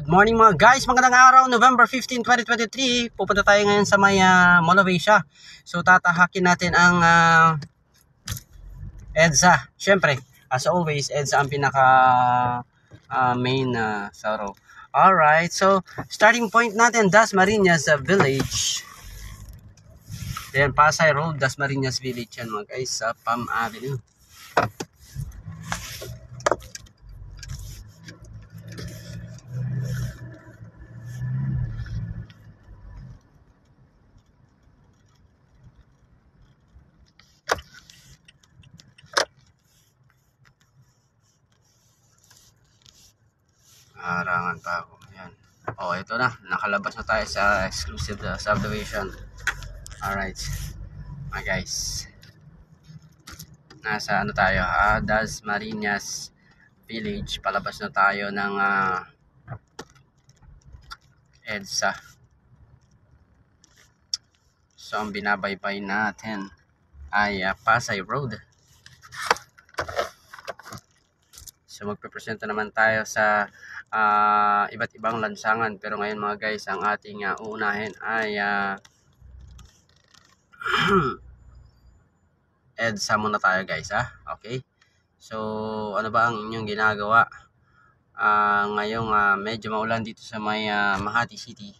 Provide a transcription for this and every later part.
Good morning mga guys, magandang araw, November 15, 2023. Pupunta tayo ngayon sa may Mall of Asia. So tatahakin natin ang EDSA. Siyempre, as always, EDSA ang pinaka main saro. Alright, so starting point natin, Dasmariñas Village. Then Pasay Road, Dasmariñas Village yan mga guys, sa Palm Avenue. Harangan pa ako. Ayan. Oh, ito na. Nakalabas na tayo sa exclusive subdivision. Alright. Mga guys. Nasa ano tayo? Dasmariñas Village. Palabas na tayo ng EDSA. So, ang binabaybay natin ay Pasay Road. So, magpipresenta naman tayo sa iba't ibang lansangan, pero ngayon mga guys, ang ating uunahin ay EDSA muna tayo guys, okay. So ano ba ang inyong ginagawa ngayong medyo maulan dito sa may Makati City?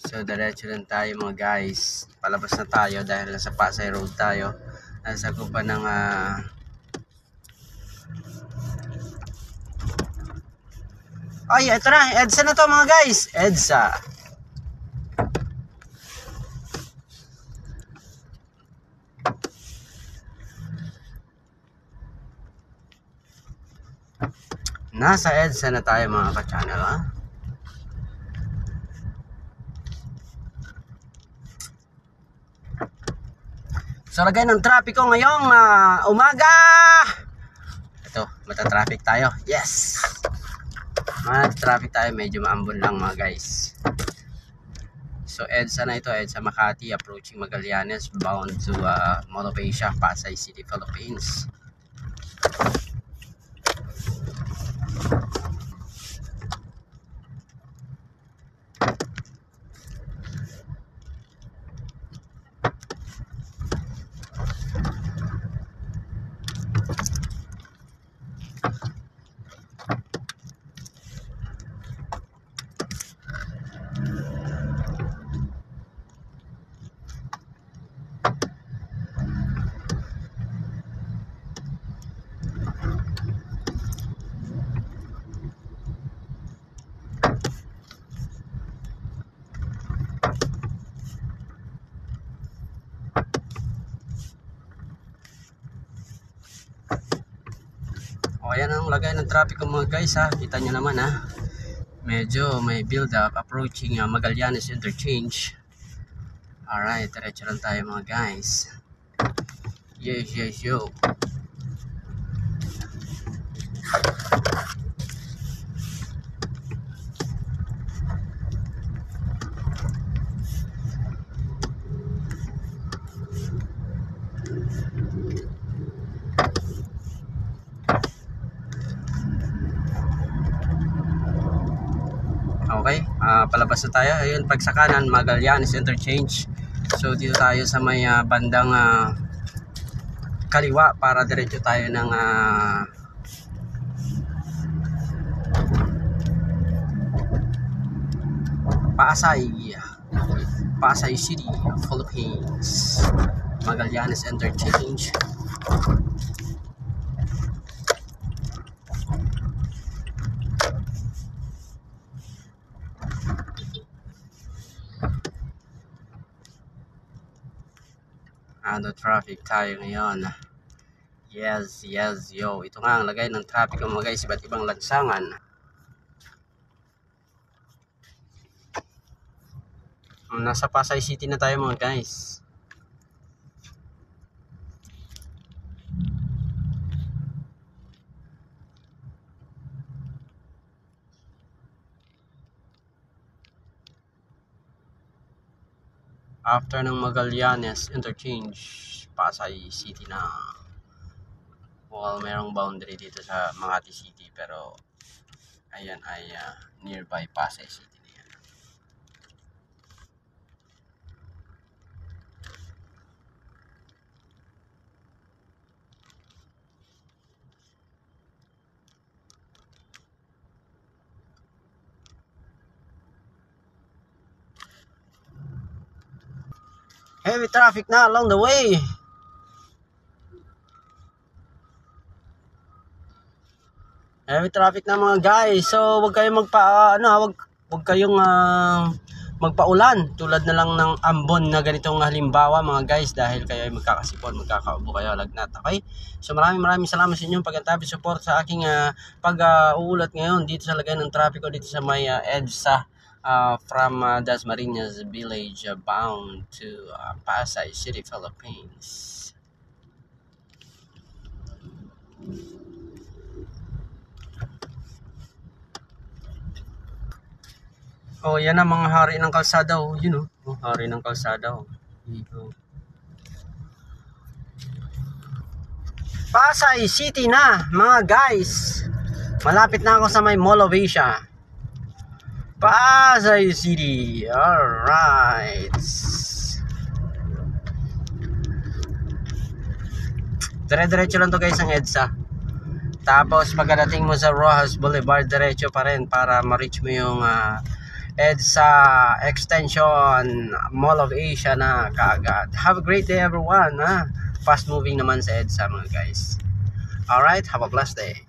So diretso lang tayo mga guys, palabas na tayo dahil nasa Pasay Road tayo, nasa gupa ng ay ito na, EDSA na to mga guys, EDSA. Nasa EDSA na tayo mga ka-channel So lagay ng trapiko ngayong umaga. Ito, mata-traffic tayo. Yes. Mata-traffic tayo, medyo maambon lang mga guys. So EDSA na ito, EDSA Makati, approaching Magallanes, bound to Mall of Asia, Pasay City, Philippines. O ayan ang lagay ng traffic mga guys kita nyo naman medyo may build up approaching Magallanes Interchange. Alright, diretso lang tayo mga guys. Yes, yo. Okay, palabas na tayo. Ayun, pag sa kanan, Magallanes Interchange. So dito tayo sa may bandang kaliwa para diretso tayo ng Pasay City, Philippines. Magallanes Interchange. Ano traffic tayo ngayon. Yes, yo. Ito nga ang lagay ng traffic mga guys, iba't ibang lansangan. Nasa Pasay City na tayo mga guys. After ng Magallanes Interchange, Pasay City na. Well, merong boundary dito sa Makati City, pero ayan ay nearby Pasay City na yan. Heavy traffic na along the way. Heavy traffic na mga guys. So wag kayong wag kayong magpaulan tulad na lang ng ambon na ganitong halimbawa mga guys, dahil kayo ay magkakasipon, magkakaubo kayo lagnat. Okay? So maraming salamat sa inyong pag-antabi support sa aking pag-uulat ngayon dito sa lagay ng trapiko dito sa may EDSA. From Dasmariñas Village bound to Pasay City, Philippines. Oh, yan ang mga hari ng kalsada, oh, yun oh, hari ng kalsada, oh. Dito. Pasay City na, mga guys. Malapit na ako sa may Mall of Asia. Pasay City. Alright. Dire-diretso lang to guys ang EDSA. Tapos pagdating mo sa Rojas Boulevard, diretso pa rin para ma-reach mo yung EDSA Extension Mall of Asia na kaagad. Have a great day everyone. Fast moving naman sa EDSA mga guys. Alright, have a blessed day.